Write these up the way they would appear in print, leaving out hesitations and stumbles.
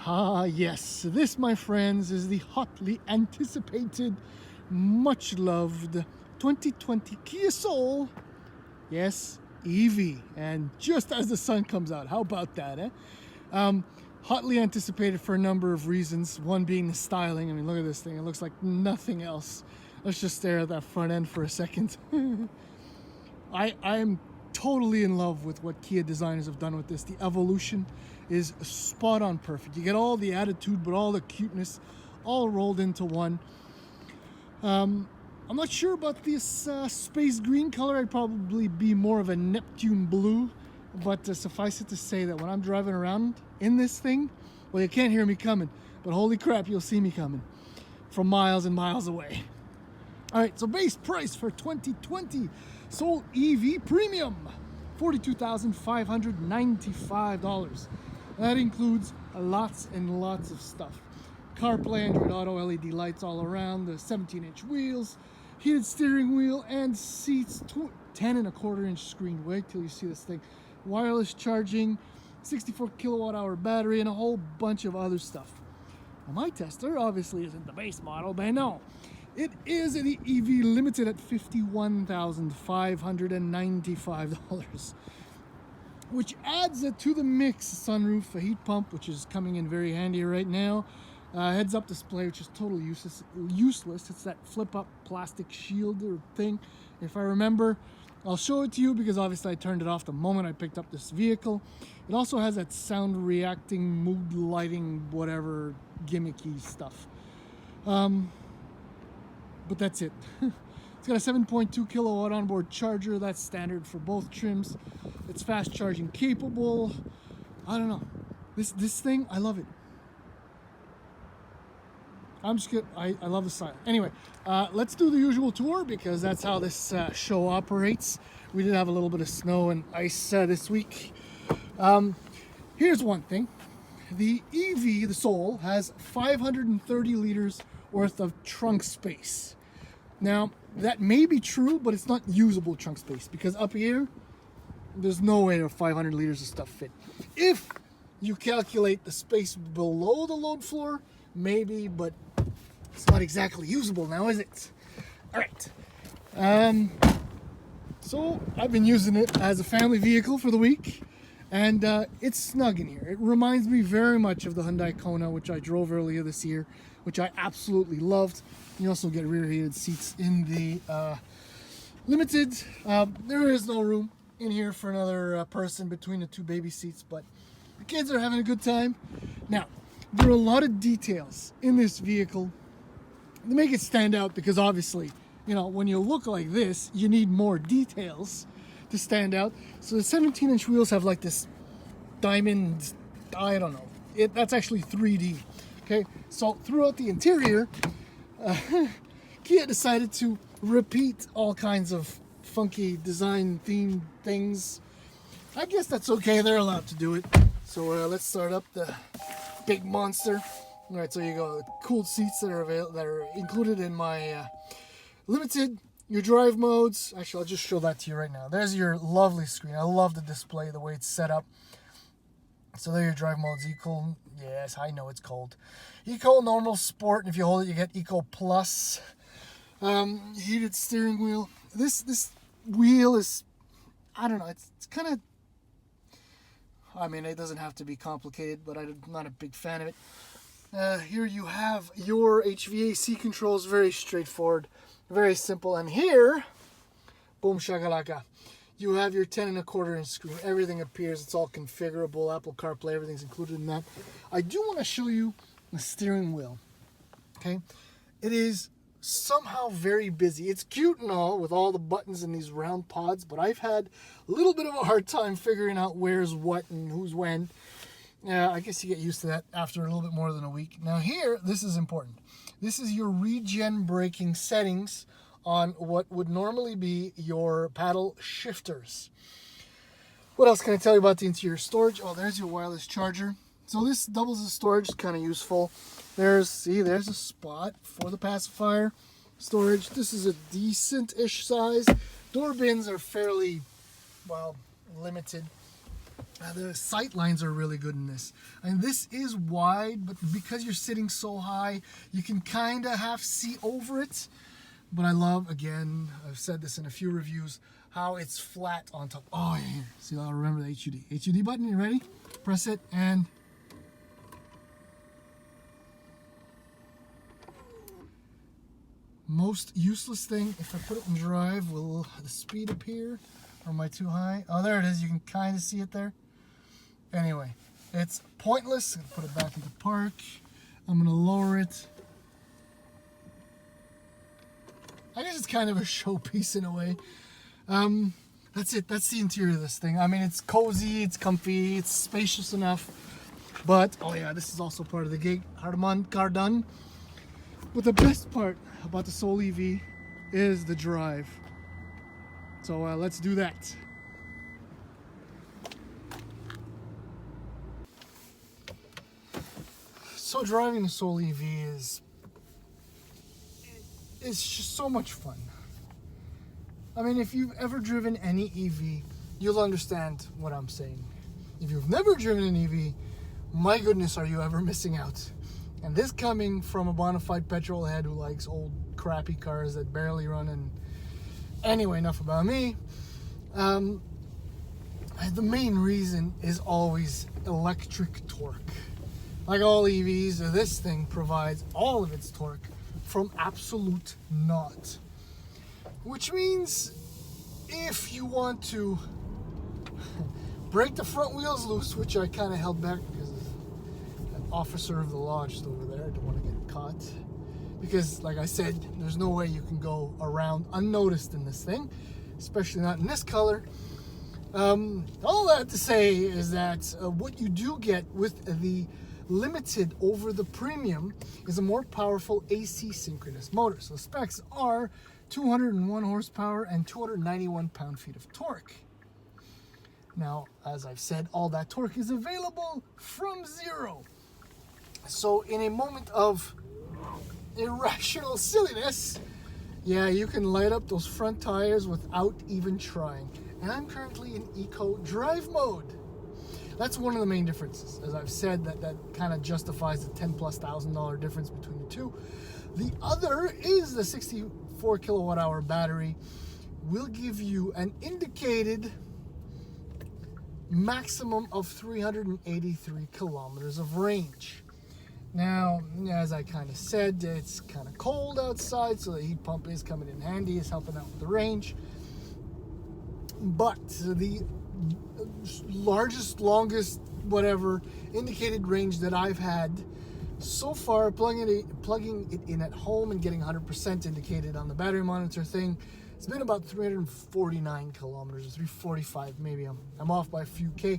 Ah, yes, this, my friends, is the hotly anticipated, much loved 2020 Kia Soul. Yes, EV. And just as the sun comes out, how about that, eh? Hotly anticipated for a number of reasons. One being the styling. I mean, look at this thing. It looks like nothing else. Let's just stare at that front end for a second. I'm totally in love with what Kia designers have done with this. The evolution is spot on perfect. You get all the attitude, but all the cuteness all rolled into one. I'm not sure about this space green color. I'd probably be more of a Neptune blue, but suffice it to say that when I'm driving around in this thing, well, you can't hear me coming, but holy crap, you'll see me coming from miles and miles away. All right, so base price for 2020 Soul EV Premium, $42,595. That includes lots and lots of stuff. CarPlay, Android Auto, LED lights all around, the 17-inch wheels, heated steering wheel, and seats, 10.25-inch screen. Wait till you see this thing. Wireless charging, 64 kilowatt-hour battery, and a whole bunch of other stuff. Well, my tester obviously isn't the base model, but no. It is the EV Limited at $51,595, which adds to the mix sunroof, a heat pump, which is coming in very handy right now, heads-up display, which is totally useless. It's that flip-up plastic shield or thing, if I remember. I'll show it to you because obviously I turned it off the moment I picked up this vehicle. It also has that sound reacting, mood lighting, whatever gimmicky stuff. But that's it. It's got a 7.2 kilowatt onboard charger. That's standard for both trims. It's fast charging capable. I don't know. This thing, I love it. I'm just kidding. I love the style. Anyway, let's do the usual tour because that's how this show operates. We did have a little bit of snow and ice this week. Here's one thing. The EV, the Soul, has 530 liters worth of trunk space. Now, that may be true, but it's not usable trunk space because up here, there's no way 500 liters of stuff fit. If you calculate the space below the load floor, maybe, but it's not exactly usable now, is it? All right. So I've been using it as a family vehicle for the week, and it's snug in here. It reminds me very much of the Hyundai Kona, which I drove earlier this year, which I absolutely loved. You also get rear heated seats in the Limited. There is no room in here for another person between the two baby seats, but the kids are having a good time. Now, there are a lot of details in this vehicle that make it stand out because obviously, you know, when you look like this, you need more details to stand out. So the 17-inch wheels have like this diamond, I don't know. That's actually 3D. Okay, so throughout the interior, Kia decided to repeat all kinds of funky design themed things. I guess that's okay. They're allowed to do it. So let's start up the big monster. All right, so you go. The cooled seats that are included in my Limited. Your drive modes. Actually, I'll just show that to you right now. There's your lovely screen. I love the display, the way it's set up. So there are your drive modes. Eco. Yes, I know it's cold. Eco, normal, sport, and if you hold it, you get Eco Plus. Heated steering wheel. This wheel is, I don't know. It's kind of. I mean, it doesn't have to be complicated, but I'm not a big fan of it. Here you have your HVAC controls, very straightforward, very simple. And here, boom shakalaka, you have your 10.25-inch screen. Everything appears, it's all configurable. Apple CarPlay, everything's included in that. I do want to show you the steering wheel. Okay, it is somehow very busy. It's cute and all with all the buttons and these round pods, but I've had a little bit of a hard time figuring out where's what and who's when. I guess you get used to that after a little bit more than a week. Now here, this is important. This is your regen braking settings on what would normally be your paddle shifters. What else can I tell you about the interior storage? Oh, there's your wireless charger. So this doubles as storage, kind of useful. There's a spot for the pacifier storage. This is a decent-ish size. Door bins are fairly, well, limited. The sight lines are really good in this. And this is wide, but because you're sitting so high, you can kind of half see over it. But I love, again, I've said this in a few reviews, how it's flat on top. Oh, yeah, here. See, I'll remember the HUD. HUD button, you ready? Press it, and most useless thing, if I put it in drive, will the speed appear? Or am I too high? Oh, there it is. You can kind of see it there. Anyway, it's pointless. I'm going to put it back into park. I'm going to lower it. I guess it's kind of a showpiece in a way. That's it. That's the interior of this thing. I mean, it's cozy, it's comfy, it's spacious enough. But, oh yeah, this is also part of the gig. Car done. But the best part about the Soul EV is the drive. So let's do that. So driving the Soul EV it's just so much fun. I mean, if you've ever driven any EV, you'll understand what I'm saying. If you've never driven an EV, my goodness, are you ever missing out. And this coming from a bona fide petrol head who likes old crappy cars that barely run. And anyway, enough about me. The main reason is always electric torque. Like all EVs, this thing provides all of its torque from absolute naught. Which means if you want to break the front wheels loose, which I kind of held back because an officer of the law just over there, I don't want to get caught. Because like I said, there's no way you can go around unnoticed in this thing, especially not in this color. All that to say is that what you do get with the Limited over the Premium is a more powerful AC synchronous motor. So the specs are 201 horsepower and 291 pound-feet of torque. Now, as I've said, all that torque is available from zero. So in a moment of irrational silliness, yeah, you can light up those front tires without even trying. And I'm currently in Eco Drive mode. That's one of the main differences. As I've said, that kind of justifies the $10,000+ difference between the two. The other is the 64 kilowatt hour battery will give you an indicated maximum of 383 kilometers of range. Now, as I kind of said, it's kind of cold outside, so the heat pump is coming in handy, is helping out with the range. But the largest, longest, whatever indicated range that I've had so far, plugging it in at home and getting 100% indicated on the battery monitor thing, it's been about 349 kilometers, or 345 maybe. I'm off by a few K.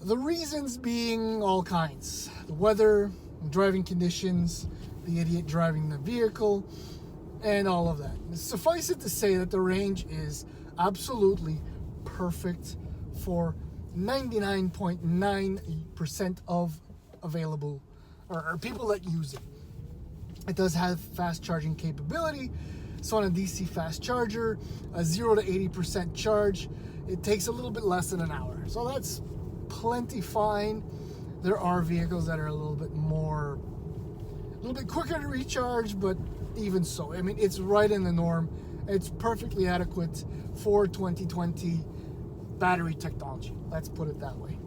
The reasons being all kinds: the weather, driving conditions, the idiot driving the vehicle, and all of that. Suffice it to say that the range is absolutely perfect for 99.9% of available or people that use it. It does have fast charging capability. So on a DC fast charger, a 0 to 80% charge, it takes a little bit less than an hour. So that's plenty fine. There are vehicles that are a little bit quicker to recharge, but even so, I mean, it's right in the norm. It's perfectly adequate for 2020 battery technology. Let's put it that way.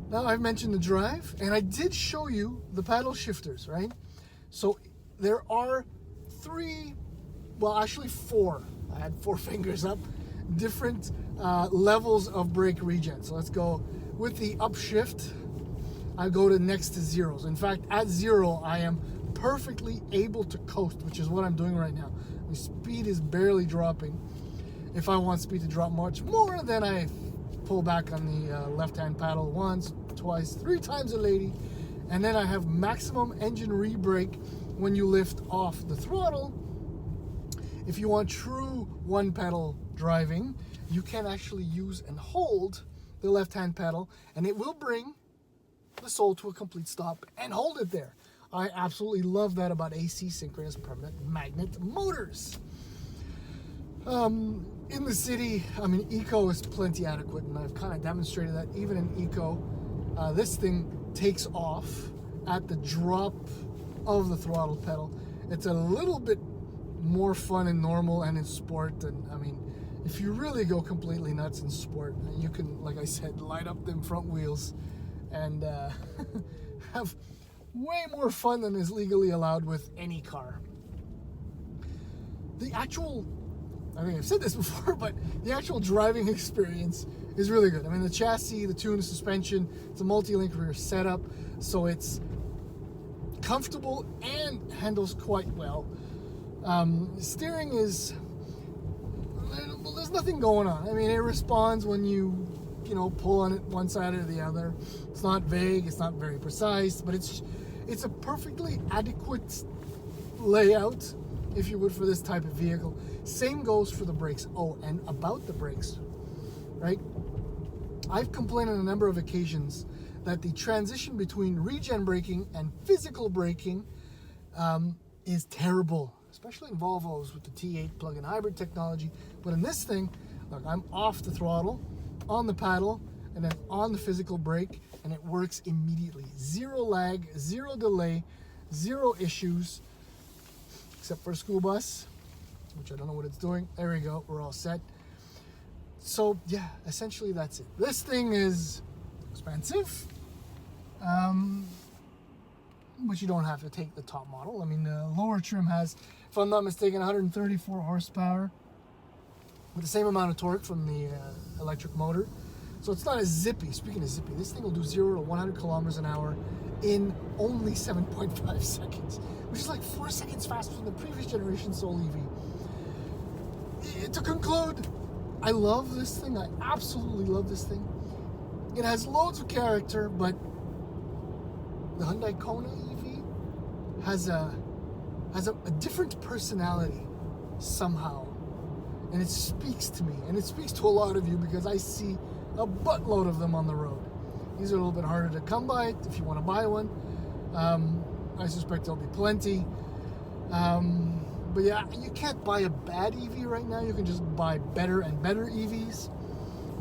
Now, I've mentioned the drive, and I did show you the paddle shifters, right? So there are four. I had 4 fingers up, different levels of brake regen. So let's go with the upshift. I go to next to zeros. In fact, at 0, I am perfectly able to coast, which is what I'm doing right now. My speed is barely dropping. If I want speed to drop much more, then I pull back on the left-hand paddle once, twice, 3 times a lady, and then I have maximum engine re-brake when you lift off the throttle. If you want true one-pedal driving, you can actually use and hold the left-hand pedal, and it will bring the Soul to a complete stop and hold it there. I absolutely love that about AC synchronous permanent magnet motors. in the city, I mean, eco is plenty adequate, and I've kind of demonstrated that even in eco, this thing takes off at the drop of the throttle pedal. It's a little bit more fun in normal and in sport. And I mean, if you really go completely nuts in sport, you can, like I said, light up them front wheels and have way more fun than is legally allowed with any car. The actual, I think I've said this before, but the actual driving experience is really good. I mean, the chassis, the tune, the suspension, it's a multi-link rear setup, so it's comfortable and handles quite well. Steering is, well, there's nothing going on. I mean, it responds when you pull on it one side or the other. It's not vague, it's not very precise, but it's a perfectly adequate layout, if you would, for this type of vehicle. Same goes for the brakes. Oh, and about the brakes, right? I've complained on a number of occasions that the transition between regen braking and physical braking is terrible, especially in Volvos with the T8 plug-in hybrid technology. But in this thing, look, I'm off the throttle, on the paddle, and then on the physical brake, and it works immediately. Zero lag, zero delay, zero issues, except for a school bus, which I don't know what it's doing. There we go, we're all set. So yeah, essentially that's it. This thing is expensive, but you don't have to take the top model. I mean, the lower trim has, if I'm not mistaken, 134 horsepower with the same amount of torque from the electric motor. So it's not as zippy. Speaking of zippy, this thing will do 0 to 100 kilometers an hour in only 7.5 seconds, which is like 4 seconds faster than the previous generation Soul EV. To conclude, I love this thing. I absolutely love this thing. It has loads of character, but the Hyundai Kona EV has a different personality somehow, and it speaks to me, and it speaks to a lot of you, because I see a buttload of them on the road. These are a little bit harder to come by if you want to buy one. I suspect there'll be plenty. But yeah, you can't buy a bad EV right now. You can just buy better and better EVs.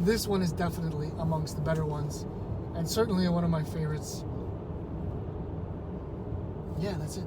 This one is definitely amongst the better ones, and certainly one of my favorites. Yeah, that's it.